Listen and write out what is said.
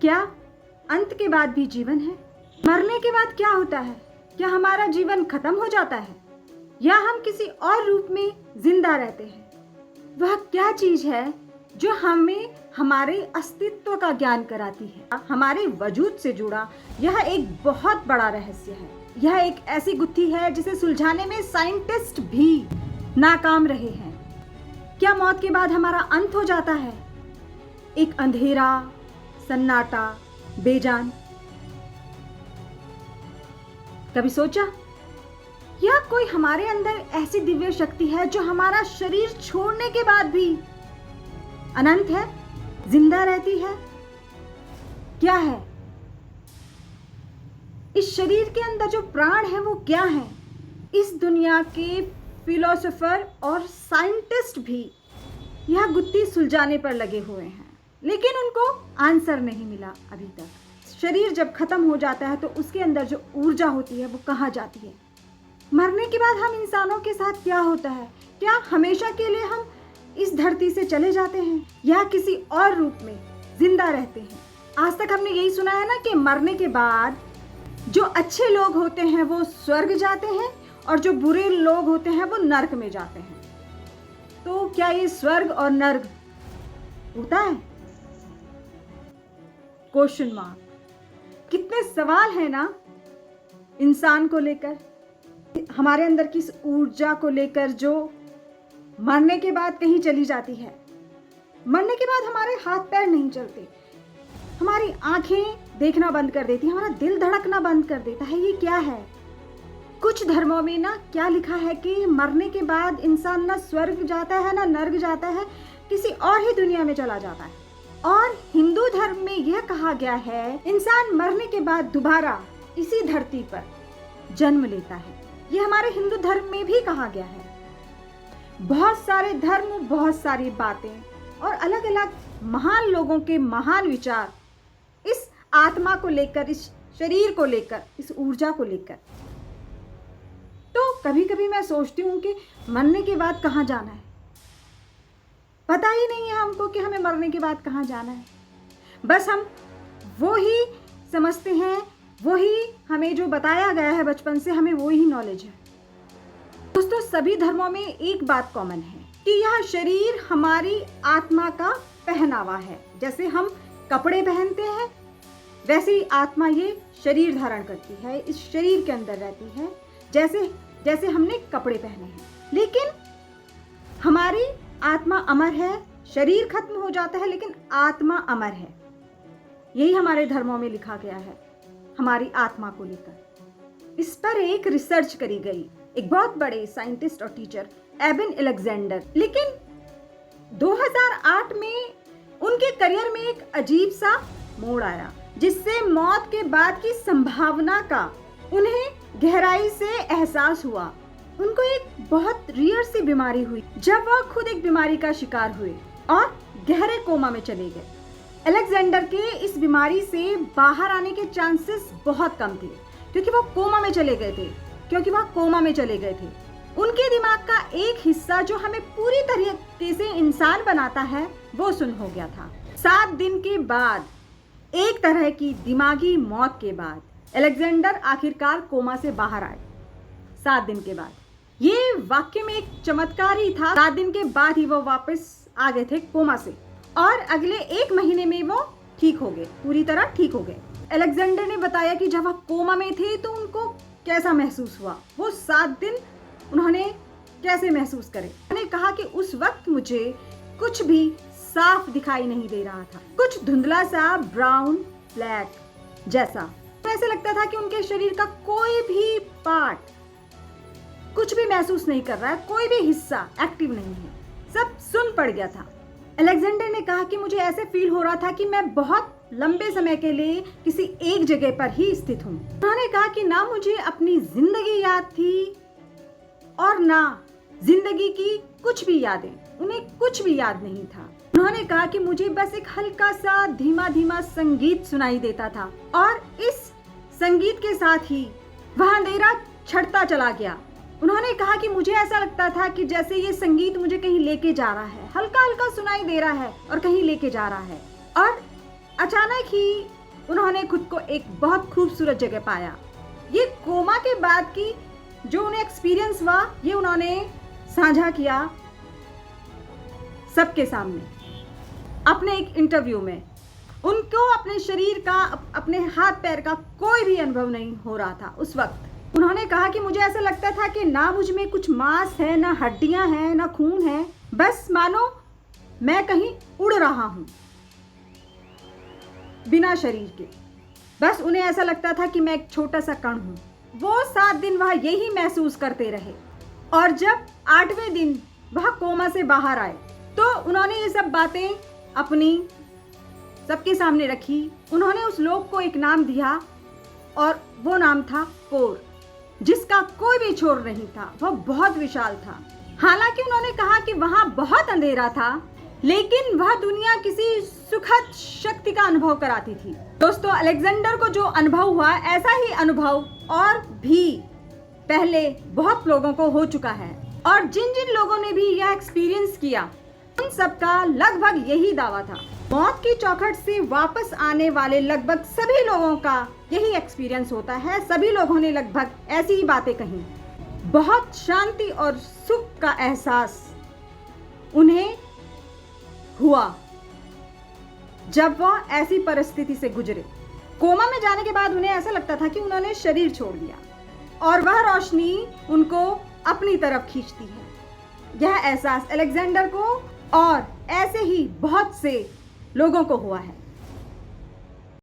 क्या अंत के बाद भी जीवन है? मरने के बाद क्या होता है? क्या हमारा जीवन खत्म हो जाता है या हम किसी और रूप में जिंदा रहते हैं? वह क्या चीज है जो हमें हमारे अस्तित्व का ज्ञान कराती है? हमारे वजूद से जुड़ा यह एक बहुत बड़ा रहस्य है। यह एक ऐसी गुत्थी है जिसे सुलझाने में साइंटिस्ट भी नाकाम रहे हैं। क्या मौत के बाद हमारा अंत हो जाता है? एक अंधेरा, सन्नाटा, बेजान। कभी सोचा या कोई हमारे अंदर ऐसी दिव्य शक्ति है जो हमारा शरीर छोड़ने के बाद भी अनंत है, जिंदा रहती है? क्या है इस शरीर के अंदर जो प्राण है? वो क्या है? इस दुनिया के फिलोसोफर और साइंटिस्ट भी यह गुत्थी सुलझाने पर लगे हुए हैं, लेकिन उनको आंसर नहीं मिला अभी तक। शरीर जब खत्म हो जाता है तो उसके अंदर जो ऊर्जा होती है वो कहाँ जाती है? मरने के बाद हम इंसानों के साथ क्या होता है? क्या हमेशा के लिए हम इस धरती से चले जाते हैं या किसी और रूप में जिंदा रहते हैं? आज तक हमने यही सुना है ना कि मरने के बाद जो अच्छे लोग होते हैं वो स्वर्ग जाते हैं और जो बुरे लोग होते हैं वो नर्क में जाते हैं। तो क्या ये स्वर्ग और नर्क होता है? Question mark. कितने सवाल है ना इंसान को लेकर, हमारे अंदर की इस ऊर्जा को लेकर जो मरने के बाद कहीं चली जाती है। मरने के बाद हमारे हाथ पैर नहीं चलते, हमारी आंखें देखना बंद कर देती, हमारा दिल धड़कना बंद कर देता है। ये क्या है? कुछ धर्मों में ना क्या लिखा है कि मरने के बाद इंसान ना स्वर्ग जाता है ना नर्क जाता है, किसी और ही दुनिया में चला जाता है। और हिंदू धर्म में यह कहा गया है इंसान मरने के बाद दोबारा इसी धरती पर जन्म लेता है। यह हमारे हिंदू धर्म में भी कहा गया है। बहुत सारे धर्म, बहुत सारी बातें और अलग अलग महान लोगों के महान विचार इस आत्मा को लेकर, इस शरीर को लेकर, इस ऊर्जा को लेकर। तो कभी कभी मैं सोचती हूँ कि मरने के बाद कहाँ जाना है। पता ही नहीं है हमको कि हमें मरने के बाद कहाँ जाना है। बस हम वो ही समझते हैं, वही हमें जो बताया गया है बचपन से, हमें वो ही नॉलेज है। दोस्तों, सभी धर्मों में एक बात कॉमन है कि यह शरीर हमारी आत्मा का पहनावा है। जैसे हम कपड़े पहनते हैं वैसे ही आत्मा ये शरीर धारण करती है, इस शरीर के अंदर रहती है, जैसे जैसे हमने कपड़े पहने हैं। लेकिन हमारी आत्मा अमर है। शरीर खत्म हो जाता है लेकिन आत्मा अमर है। यही हमारे धर्मों में लिखा गया है हमारी आत्मा को लेकर। इस पर एक रिसर्च करी गई, एक बहुत बड़े साइंटिस्ट और टीचर एबन अलेक्जेंडर। लेकिन 2008 में उनके करियर में एक अजीब सा मोड़ आया, जिससे मौत के बाद की संभावना का उन्हें गहराई से एहसास हुआ। उनको एक बहुत रियर सी बीमारी हुई जब वह खुद एक बीमारी का शिकार हुए और गहरे कोमा में चले गए। अलेक्जेंडर के इस बीमारी से बाहर आने के चांसेस बहुत कम थे क्योंकि वो कोमा में चले गए थे। उनके दिमाग का एक हिस्सा जो हमें पूरी तरीके से इंसान बनाता है वो सुन्न हो गया था। 7 दिन के बाद, एक तरह की दिमागी मौत के बाद, अलेक्जेंडर आखिरकार कोमा से बाहर आए। 7 दिन के बाद। ये वाकई में एक चमत्कार ही था। 7 दिन के बाद ही वो वापस आ गए थे कोमा से और अगले 1 महीने में वो ठीक हो गए, पूरी तरह ठीक हो गए। अलेक्जेंडर ने बताया कि जब वह कोमा में थे तो उनको कैसा महसूस हुआ, वो 7 दिन उन्होंने कैसे महसूस करे। उन्होंने कहा कि उस वक्त मुझे कुछ भी साफ दिखाई नहीं दे रहा था, कुछ धुंधला सा ब्राउन ब्लैक जैसा। ऐसे लगता था कि उनके शरीर का कोई भी पार्ट कुछ भी महसूस नहीं कर रहा है, कोई भी हिस्सा एक्टिव नहीं है, सब सुन्न पड़ गया था। अलेक्जेंडर ने कहा कि मुझे ऐसे फील हो रहा था कि मैं बहुत लंबे समय के लिए किसी एक जगह पर ही स्थित हूँ। उन्होंने कहा कि ना मुझे अपनी जिंदगी याद थी और ना जिंदगी की कुछ भी यादें, उन्हें कुछ भी याद नहीं था। उन्होंने कहा कि मुझे बस एक हल्का सा धीमा धीमा संगीत सुनाई देता था और इस संगीत के साथ ही वह अंधेरा छटता चला गया। उन्होंने कहा कि मुझे ऐसा लगता था कि जैसे ये संगीत मुझे कहीं लेके जा रहा है, हल्का हल्का सुनाई दे रहा है और कहीं लेके जा रहा है। और अचानक ही उन्होंने खुद को एक बहुत खूबसूरत जगह पाया। ये कोमा के बाद की जो उन्हें एक्सपीरियंस हुआ, ये उन्होंने साझा किया सबके सामने अपने एक इंटरव्यू में। उनको अपने शरीर का, अपने हाथ पैर का कोई भी अनुभव नहीं हो रहा था उस वक्त। उन्होंने कहा कि मुझे ऐसा लगता था कि ना मुझ में कुछ मांस है, ना हड्डियां हैं, ना खून है, बस मानो मैं कहीं उड़ रहा हूं बिना शरीर के। बस उन्हें ऐसा लगता था कि मैं एक छोटा सा कण हूं। वो 7 दिन वह यही महसूस करते रहे और जब 8वें दिन वह कोमा से बाहर आए तो उन्होंने ये सब बातें अपनी सबके सामने रखी। उन्होंने उस लोक को एक नाम दिया और वो नाम था कोर, जिसका कोई भी छोर नहीं था। वह बहुत विशाल था। हालांकि उन्होंने कहा कि वहां बहुत अंधेरा था, लेकिन वह दुनिया किसी सुखद शक्ति का अनुभव कराती थी। दोस्तों, अलेक्जेंडर को जो अनुभव हुआ, ऐसा ही अनुभव और भी पहले बहुत लोगों को हो चुका है और जिन जिन लोगों ने भी यह एक्सपीरियंस किया, उन सबका लगभग यही दावा था। मौत की चौखट से वापस आने वाले लगभग सभी लोगों का यही एक्सपीरियंस होता है। सभी लोगों ने लगभग ऐसी ही बातें कही। बहुत शांति और सुख का एहसास उन्हें हुआ जब वह ऐसी परिस्थिति से गुजरे। कोमा में जाने के बाद उन्हें ऐसा लगता था कि उन्होंने शरीर छोड़ दिया और वह रोशनी उनको अपनी तरफ खींचती है। यह एहसास अलेक्जेंडर को और ऐसे ही बहुत से लोगों को हुआ है।